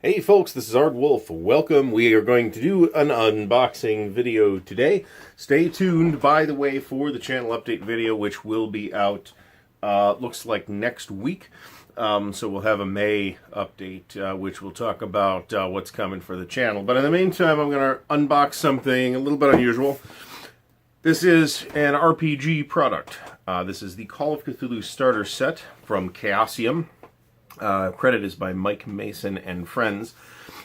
Hey folks, this is Ardwulf. Welcome. We are going to do an unboxing video today. Stay tuned, by the way, for the channel update video, which will be out, looks like next week. So we'll have a May update, which will talk about what's coming for the channel. But in the meantime, I'm going to unbox something a little bit unusual. This is an RPG product. This is the Call of Cthulhu starter set from Chaosium. Credit is by Mike Mason and friends.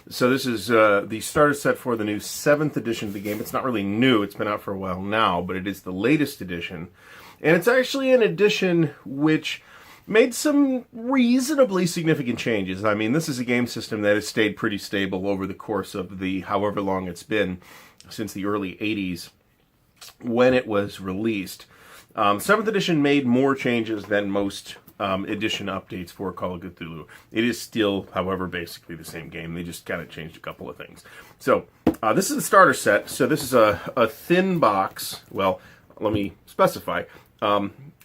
So this is the starter set for the new 7th edition of the game. It's not really new, it's been out for a while now, but it is the latest edition. And it's actually an edition which made some reasonably significant changes. I mean, this is a game system that has stayed pretty stable over the course of the however long it's been, since the early 80s when it was released. 7th edition made more changes than most edition updates for Call of Cthulhu. It is still, however, basically the same game. They just kind of changed a couple of things. So, this is the starter set. So this is a thin box. Well, let me specify.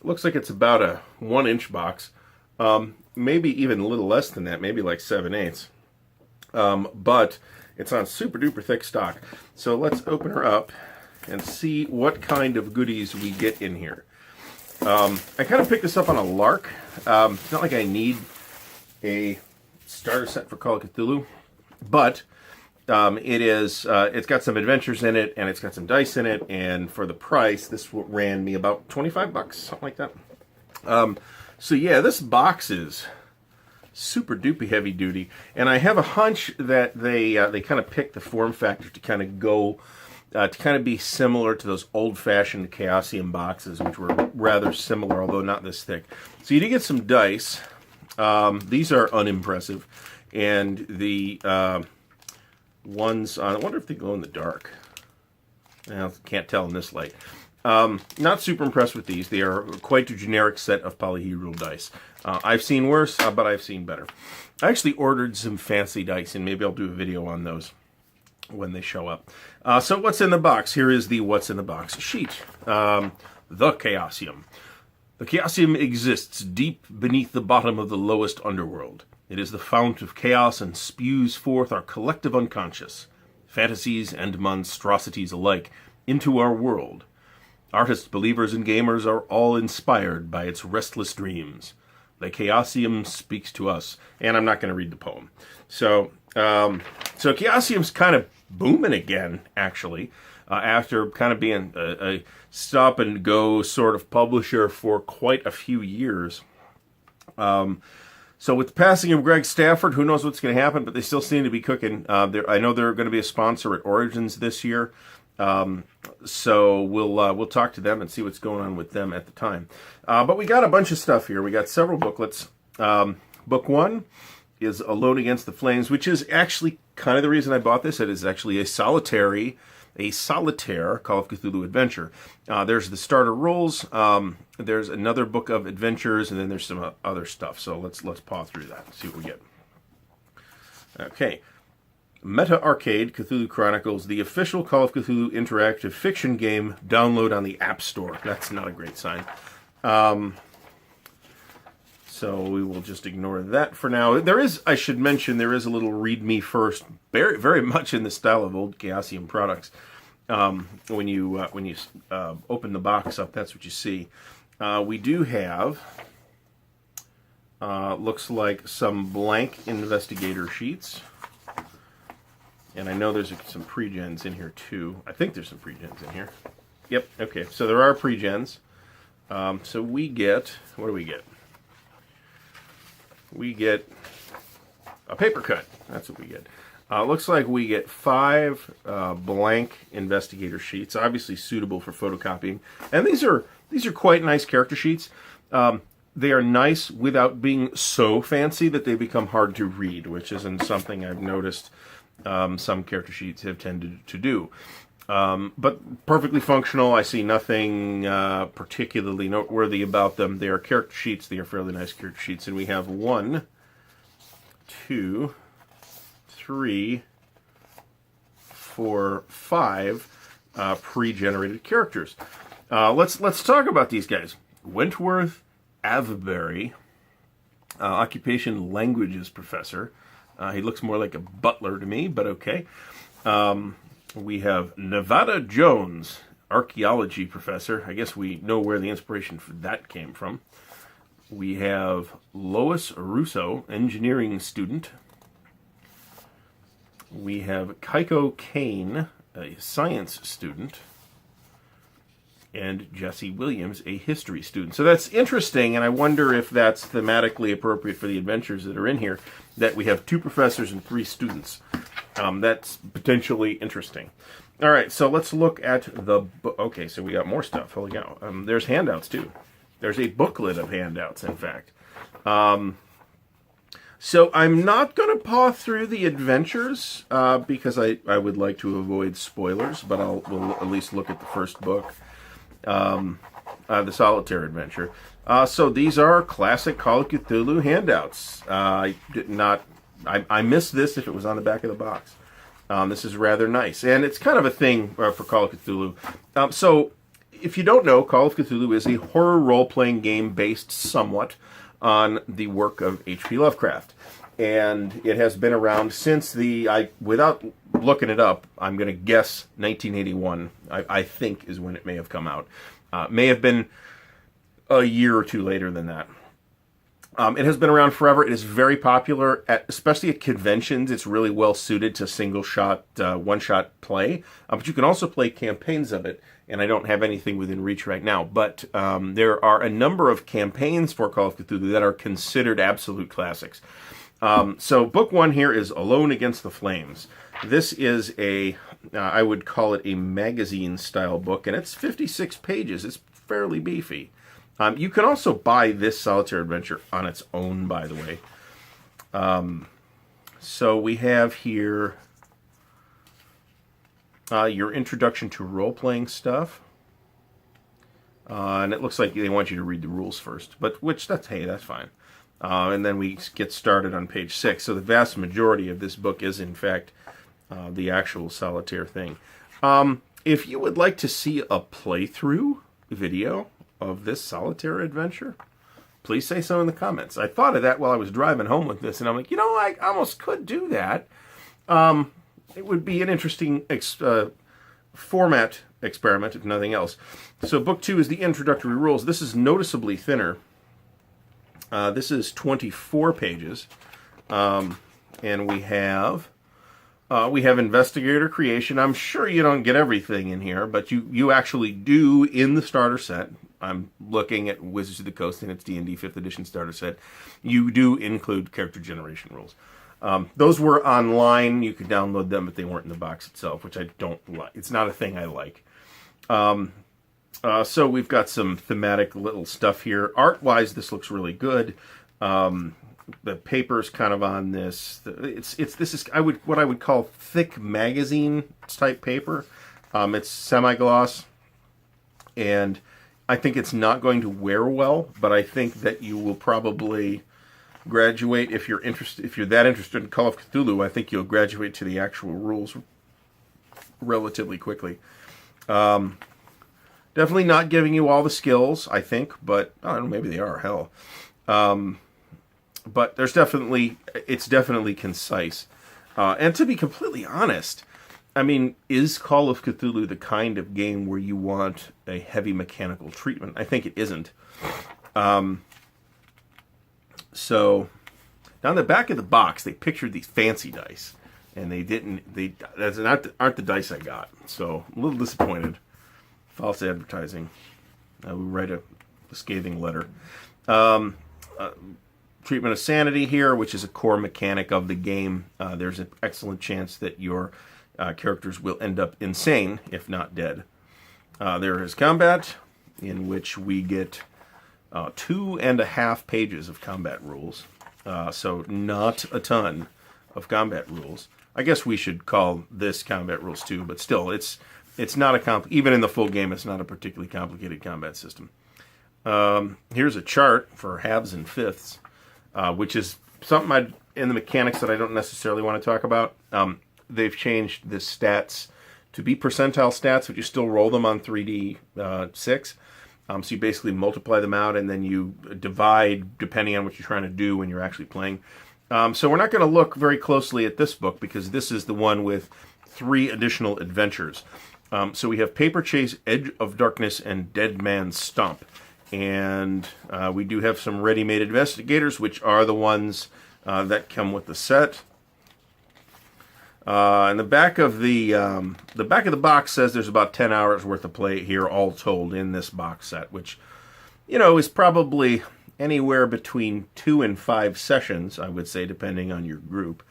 Looks like it's about a 1-inch box. Maybe even a little less than that. Maybe like 7/8. But it's on super duper thick stock. So let's open her up and see what kind of goodies we get in here. I kind of picked this up on a lark. It's not like I need a starter set for Call of Cthulhu, but it's got some adventures in it, and it's got some dice in it, and for the price, this ran me about 25 bucks, something like that. So yeah, this box is super duper heavy duty, and I have a hunch that they kind of picked the form factor to kind of go to kind of be similar to those old-fashioned Chaosium boxes, which were rather similar, although not this thick. So you do get some dice. These are unimpressive. And the ones on, I wonder if they glow in the dark. I can't tell in this light. Not super impressed with these. They are quite a generic set of polyhedral dice. I've seen worse, but I've seen better. I actually ordered some fancy dice, and maybe I'll do a video on those when they show up. So what's in the box? Here is the what's in the box sheet. The Chaosium. The Chaosium exists deep beneath the bottom of the lowest underworld. It is the fount of chaos and spews forth our collective unconscious, fantasies and monstrosities alike, into our world. Artists, believers, and gamers are all inspired by its restless dreams. The Chaosium speaks to us. And I'm not going to read the poem. So Chaosium's kind of booming again, actually, after kind of being a stop-and-go sort of publisher for quite a few years. So with the passing of Greg Stafford, who knows what's going to happen, but they still seem to be cooking. I know they're going to be a sponsor at Origins this year, so we'll talk to them and see what's going on with them at the time. But we got a bunch of stuff here. We got several booklets. Book 1 is Alone Against the Flames, which is actually kind of the reason I bought this. It is actually a solitaire Call of Cthulhu adventure. There's the starter rules. There's another book of adventures, and then there's some other stuff. So let's paw through that and see what we get. Okay. Meta Arcade Cthulhu Chronicles, the official Call of Cthulhu interactive fiction game. Download on the App Store. That's not a great sign. So we will just ignore that for now. There is, I should mention, there is a little read me first, very, very much in the style of old Chaosium products. When you open the box up, that's what you see. We do have, looks like some blank Investigator Sheets. And I know there's some pre-gens in here too. I think there's some pre-gens in here. Yep, okay, so there are pre-gens. So we get, what do we get? We get a paper cut. That's what we get. Looks like we get 5 blank Investigator Sheets, obviously suitable for photocopying. And these are quite nice character sheets. They are nice without being so fancy that they become hard to read, which isn't something I've noticed some character sheets have tended to do. But perfectly functional. I see nothing particularly noteworthy about them. They are character sheets. They are fairly nice character sheets. And we have 1, 2, 3, 4, 5 pre-generated characters. Let's talk about these guys. Wentworth Avebury, occupation languages professor. He looks more like a butler to me, but okay. We have Nevada Jones, archaeology professor. I guess we know where the inspiration for that came from. We have Lois Russo, engineering student. We have Kaiko Kane, a science student. And Jesse Williams, a history student. So that's interesting, and I wonder if that's thematically appropriate for the adventures that are in here, that we have 2 professors and 3 students. That's potentially interesting. All right, so let's look at the book. Okay, so we got more stuff. Holy cow. There's handouts, too. There's a booklet of handouts, in fact. So I'm not going to paw through the adventures, because I would like to avoid spoilers, but we'll at least look at the first book. The Solitaire Adventure. So these are classic Call of Cthulhu handouts. I missed this if it was on the back of the box. This is rather nice, and it's kind of a thing for Call of Cthulhu. So if you don't know, Call of Cthulhu is a horror role-playing game based somewhat on the work of H.P. Lovecraft. And it has been around since without looking it up, I'm going to guess 1981, I think, is when it may have come out. May have been a year or 2 later than that. It has been around forever. It is very popular, especially at conventions. It's really well suited to single-shot, one-shot play. But you can also play campaigns of it, and I don't have anything within reach right now. But there are a number of campaigns for Call of Cthulhu that are considered absolute classics. So book 1 here is Alone Against the Flames. This is I would call it a magazine-style book, and it's 56 pages. It's fairly beefy. You can also buy this Solitaire Adventure on its own, by the way. So we have here your introduction to role-playing stuff. And it looks like they want you to read the rules first, that's fine. And then we get started on page 6. So the vast majority of this book is, in fact, the actual Solitaire thing. If you would like to see a playthrough video of this Solitaire adventure, please say so in the comments. I thought of that while I was driving home with this, and I'm like, I almost could do that. It would be an interesting format experiment, if nothing else. So book 2 is the introductory rules. This is noticeably thinner. This is 24 pages, and we have investigator creation. I'm sure you don't get everything in here, but you actually do in the starter set. I'm looking at Wizards of the Coast, and it's D&D 5th edition starter set. You do include character generation rules. Those were online. You could download them, but they weren't in the box itself, which I don't like. It's not a thing I like. So we've got some thematic little stuff here. Art-wise, this looks really good. The paper's kind of on this. This is what I would call thick magazine type paper. It's semi-gloss, and I think it's not going to wear well. But I think that you will probably graduate if you're that interested in Call of Cthulhu. I think you'll graduate to the actual rules relatively quickly. Definitely not giving you all the skills, I think, but I don't know, maybe they are, hell. But it's definitely concise. And to be completely honest, I mean, is Call of Cthulhu the kind of game where you want a heavy mechanical treatment? I think it isn't. So, down the back of the box, they pictured these fancy dice. And that's aren't the dice I got. So, a little disappointed. False advertising. We write a scathing letter. Treatment of sanity here, which is a core mechanic of the game. There's an excellent chance that your characters will end up insane, if not dead. There is combat, in which we get 2.5 pages of combat rules. So not a ton of combat rules. I guess we should call this combat rules too, but still, it's not even in the full game, it's not a particularly complicated combat system. Here's a chart for halves and fifths, which is something in the mechanics that I don't necessarily want to talk about. They've changed the stats to be percentile stats, but you still roll them on 3d6. So you basically multiply them out, and then you divide depending on what you're trying to do when you're actually playing. So we're not going to look very closely at this book because this is the one with 3 additional adventures. So we have Paper Chase, Edge of Darkness, and Dead Man's Stomp. And we do have some ready-made investigators, which are the ones that come with the set. And the back of the box says there's about 10 hours worth of play here, all told, in this box set, which, you know, is probably anywhere between 2 and 5 sessions, I would say, depending on your group.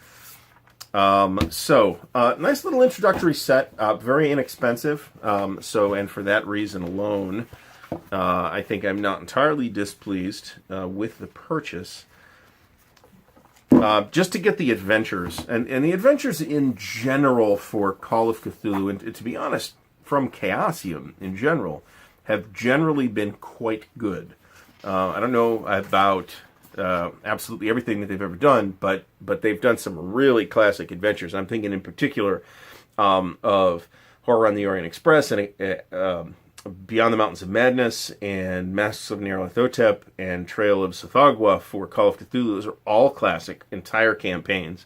Nice little introductory set, very inexpensive. And for that reason alone, I think I'm not entirely displeased with the purchase. Just to get the adventures, and the adventures in general for Call of Cthulhu, and to be honest, from Chaosium in general, have generally been quite good. I don't know about absolutely everything that they've ever done, but they've done some really classic adventures. I'm thinking in particular of Horror on the Orient Express and Beyond the Mountains of Madness and Masks of Nyarlathotep and Trail of Tsathoggua for Call of Cthulhu. Those are all classic, entire campaigns.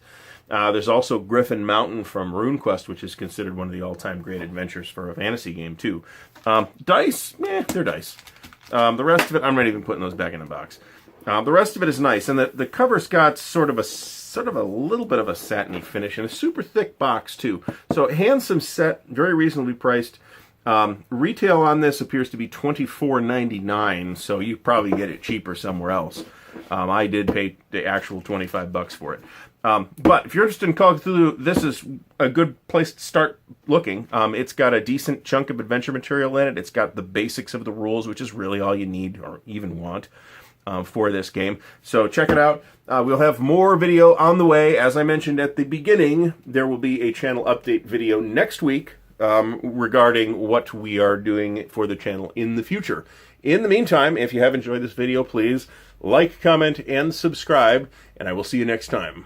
There's also Griffin Mountain from RuneQuest, which is considered one of the all-time great adventures for a fantasy game, too. Dice, they're dice. The rest of it, I'm not even putting those back in the box. The rest of it is nice, and the cover's got sort of a little bit of a satiny finish, and a super thick box, too. So, handsome set, very reasonably priced. Retail on this appears to be $24.99, so you probably get it cheaper somewhere else. I did pay the actual $25 for it. But if you're interested in Call of Cthulhu, this is a good place to start looking. It's got a decent chunk of adventure material in it. It's got the basics of the rules, which is really all you need or even want for this game. So check it out. We'll have more video on the way. As I mentioned at the beginning, there will be a channel update video next week regarding what we are doing for the channel in the future. In the meantime, if you have enjoyed this video, please like, comment, and subscribe, and I will see you next time.